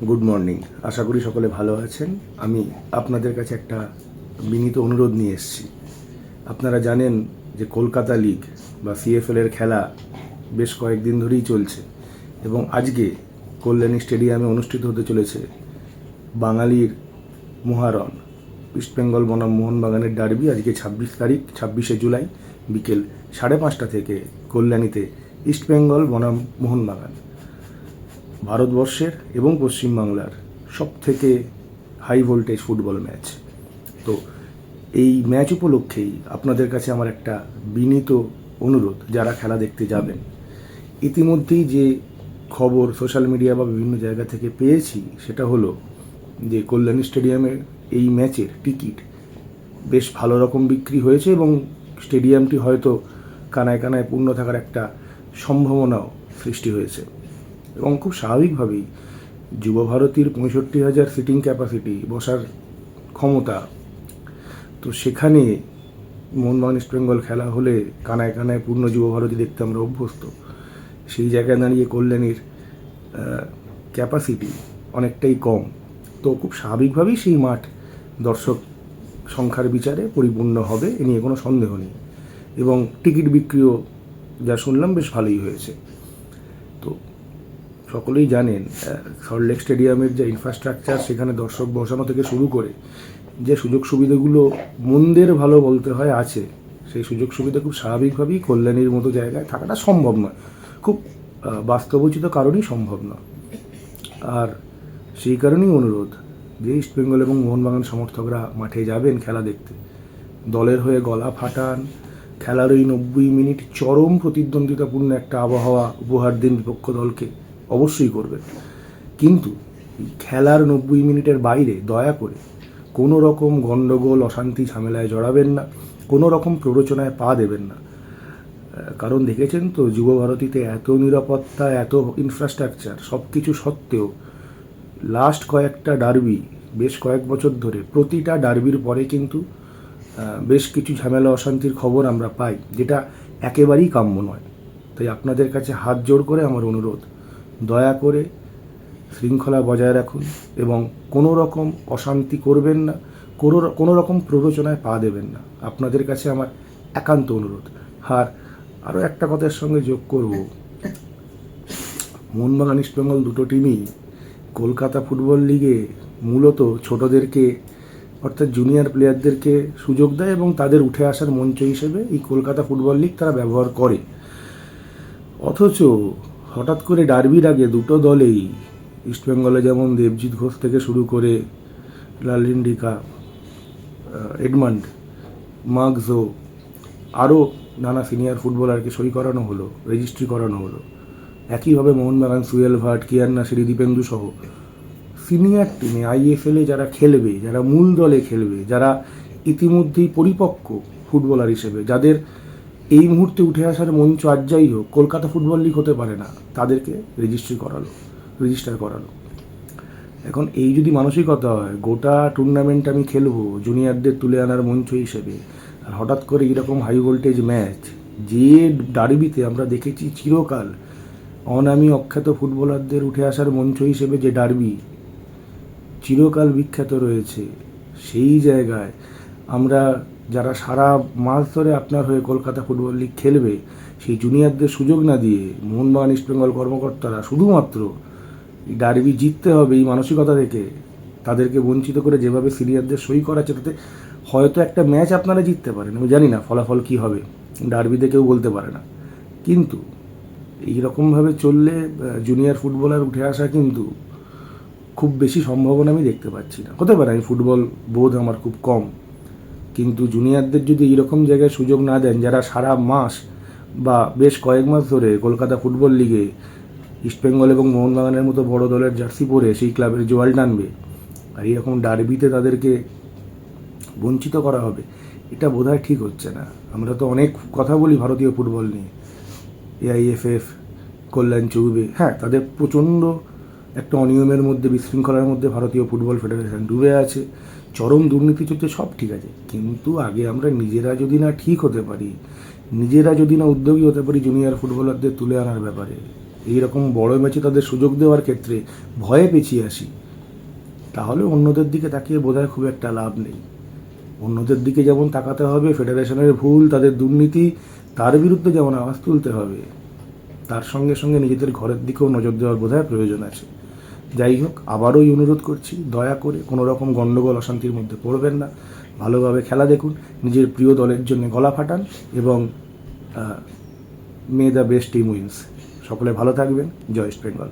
Good morning. আশা করি সকলে ভালো আছেন। আমি আপনাদের কাছে একটা বিনীত অনুরোধ নিয়ে এসেছি। আপনারা জানেন যে কলকাতা লিগ বা সিএফএল এর খেলা বেশ কয়েকদিন ধরেই চলছে এবং আজকে কল্যাণী স্টেডিয়ামে অনুষ্ঠিত হতে চলেছে বাঙালির মহারণ ইস্টবেঙ্গল বনাম মোহনবাগানের ডার্বি। আজকে 26 জুলাই বিকেল 5:30 থেকে কল্যাণীতে ইস্টবেঙ্গল বনাম মোহনবাগান, ভারতবর্ষের এবং পশ্চিমবাংলার সবথেকে হাই ভোল্টেজ ফুটবল ম্যাচ। তো এই ম্যাচ উপলক্ষেই আপনাদের কাছে আমার একটা বিনীত অনুরোধ, যারা খেলা দেখতে যাবেন, ইতিমধ্যেই যে খবর সোশ্যাল মিডিয়া বা বিভিন্ন জায়গা থেকে পেয়েছি সেটা হলো যে কল্যাণী স্টেডিয়ামের এই ম্যাচের টিকিট বেশ ভালো রকম বিক্রি হয়েছে এবং স্টেডিয়ামটি হয়তো কানায় কানায় পূর্ণ থাকার একটা সম্ভাবনাও সৃষ্টি হয়েছে। এবং খুব স্বাভাবিকভাবেই যুবভারতীর 65,000 সিটিং ক্যাপাসিটি, বসার ক্ষমতা, তো সেখানে মোহনবাগান ইস্টবেঙ্গল খেলা হলে কানায় কানায় পূর্ণ যুবভারতী দেখতে আমরা অভ্যস্ত। সেই জায়গায় দাঁড়িয়ে কল্যাণীর ক্যাপাসিটি অনেকটাই কম, তো খুব স্বাভাবিকভাবেই সেই মাঠ দর্শক সংখ্যার বিচারে পরিপূর্ণ হবে, এ নিয়ে কোনো সন্দেহ নেই। এবং টিকিট বিক্রিও যা শুনলাম বেশ ভালোই হয়েছে। তো সকলেই জানেন সল্টলেক স্টেডিয়ামের যে ইনফ্রাস্ট্রাকচার, সেখানে দর্শক বসানো থেকে শুরু করে যে সুযোগ সুবিধাগুলো মন্দের ভালো বলতে হয় আছে, সেই সুযোগ সুবিধা খুব স্বাভাবিকভাবেই কল্যাণীর মতো জায়গায় থাকাটা সম্ভব নয়, খুব বাস্তবোচিত কারণেই সম্ভব নয়। আর সেই কারণেই অনুরোধ যে ইস্টবেঙ্গল এবং মোহনবাগান সমর্থকরা মাঠে যাবেন খেলা দেখতে, দলের হয়ে গলা ফাটান, খেলার ওই 90 মিনিট চরম প্রতিদ্বন্দ্বিতাপূর্ণ একটা আবহাওয়া উপহার দিন বিপক্ষ দলকে, অবশ্যই করবেন। কিন্তু খেলার 90 মিনিটের বাইরে দয়া করে কোনো রকম গণ্ডগোল, অশান্তি, ঝামেলায় জড়াবেন না, কোনো রকম প্ররোচনায় পা দেবেন না। কারণ দেখেছেন তো যুবভারতীতে এত নিরাপত্তা, এত ইনফ্রাস্ট্রাকচার সব কিছু সত্ত্বেও লাস্ট কয়েকটা ডার্বি, বেশ কয়েক বছর ধরে প্রতিটা ডার্বির পরে কিন্তু বেশ কিছু ঝামেলা, অশান্তির খবর আমরা পাই, যেটা একেবারেই কাম্য নয়। তাই আপনাদের কাছে হাত জোড় করে আমার অনুরোধ, দয়া করে শৃঙ্খলা বজায় রাখুন এবং কোনো রকম অশান্তি করবেন না, কোনো রকম প্ররোচনায় পা দেবেন না, আপনাদের কাছে আমার একান্ত অনুরোধ। আর আরও একটা কথার সঙ্গে যোগ করব, মোহনবাগান ইস্টবেঙ্গল দুটো টিমই কলকাতা ফুটবল লিগে মূলত ছোটদেরকে, অর্থাৎ জুনিয়র প্লেয়ারদেরকে সুযোগ দেয় এবং তাদের উঠে আসার মঞ্চ হিসেবে এই কলকাতা ফুটবল লিগ তারা ব্যবহার করে। অথচ হঠাৎ করে ডার্বির আগে দুটো দলেই, ইস্টবেঙ্গলে যেমন দেবজিৎ ঘোষ থেকে শুরু করে লালিন্ডিকা, এডমান্ড, মার্কজো, আরও নানা সিনিয়র ফুটবলারকে সই করানো হলো, রেজিস্ট্রি করানো হলো। একইভাবে মোহনবাগান সুয়েল ভাট, কিয়ান নাসিরি, দীপেন্দু সহ সিনিয়র টিমে, আইএসএলে যারা খেলবে, যারা মূল দলে খেলবে, যারা ইতিমধ্যেই পরিপক্ক ফুটবলার হিসেবে, যাদের এই মুহূর্তে উঠে আসার মঞ্চ আজ যাই হোক কলকাতা ফুটবল লিগ হতে পারে না, তাদেরকে রেজিস্টার করালো। এখন এই যদি মানসিকতা হয়, গোটা টুর্নামেন্ট আমি খেলবো জুনিয়রদের তুলে আনার মঞ্চ হিসেবে, আর হঠাৎ করে এরকম হাই ভোল্টেজ ম্যাচ, যে ডার্বিতে আমরা দেখেছি চিরকাল অনামী অখ্যাত ফুটবলারদের উঠে আসার মঞ্চ হিসেবে যে ডার্বি চিরকাল বিখ্যাত রয়েছে, সেই জায়গায় আমরা যারা সারা মাস ধরে আপনার হয়ে কলকাতা ফুটবল লিগ খেলবে, সেই জুনিয়রদের সুযোগ না দিয়ে মোহনবাগান ইস্টবেঙ্গল কর্মকর্তারা শুধুমাত্র ডার্বি জিততে হবে এই মানসিকতা থেকে তাদেরকে বঞ্চিত করে যেভাবে সিনিয়রদের সই করাচ্ছে, তাতে হয়তো একটা ম্যাচ আপনারা জিততে পারেন, আমি জানি না ফলাফল কী হবে, ডার্বিতে কেউ বলতে পারে না, কিন্তু এইরকমভাবে চললে জুনিয়র ফুটবলার উঠে আসা কিন্তু খুব বেশি সম্ভাবনা আমি দেখতে পাচ্ছি না। হতে পারে, আমি ফুটবল বোধ আমার খুব কম, কিন্তু জুনিয়রদের যদি এইরকম জায়গায় সুযোগ না দেন, যারা সারা মাস বা বেশ কয়েক মাস ধরে কলকাতা ফুটবল লিগে ইস্টবেঙ্গল এবং মোহনবাগানের মতো বড় দলের জার্সি পরে সেই ক্লাবের জোয়াল টানবে, আর এইরকম ডার্বিতে তাদেরকে বঞ্চিত করা হবে, এটা বোধহয় ঠিক হচ্ছে না। আমরা তো অনেক কথা বলি ভারতীয় ফুটবল নিয়ে, এআইএফএফ, কল্যাণ চৌবে, হ্যাঁ, তাদের প্রচণ্ড একটা অনিয়মের মধ্যে, বিশৃঙ্খলার মধ্যে ভারতীয় ফুটবল ফেডারেশন ডুবে আছে, চরম দুর্নীতি চলছে, সব ঠিক আছে, কিন্তু আগে আমরা নিজেরা যদি না ঠিক হতে পারি, নিজেরা যদি না উদ্যোগী হতে পারি জুনিয়র ফুটবলারদের তুলে আনার ব্যাপারে, এইরকম বড় ম্যাচে তাদের সুযোগ দেওয়ার ক্ষেত্রে ভয়ে পিছিয়ে আসি, তাহলে অন্যদের দিকে তাকিয়ে বোধহয় খুব একটা লাভ নেই। অন্যদের দিকে যেমন তাকাতে হবে, ফেডারেশনের ভুল, তাদের দুর্নীতি, তার বিরুদ্ধে যেমন আওয়াজ তুলতে হবে, তার সঙ্গে সঙ্গে নিজেদের ঘরের দিকেও নজর দেওয়ার বোধহয় প্রয়োজন আছে। যাই হোক, আবারও অনুরোধ করছি, দয়া করে কোনো রকম গণ্ডগোল অশান্তির মধ্যে পড়বেন না, ভালোভাবে খেলা দেখুন, নিজের প্রিয় দলের জন্য গলা ফাটান এবং মে দ্য বেস্ট টিম উইন্স। সকলে ভালো থাকবেন। জয় ইস্ট বেঙ্গল।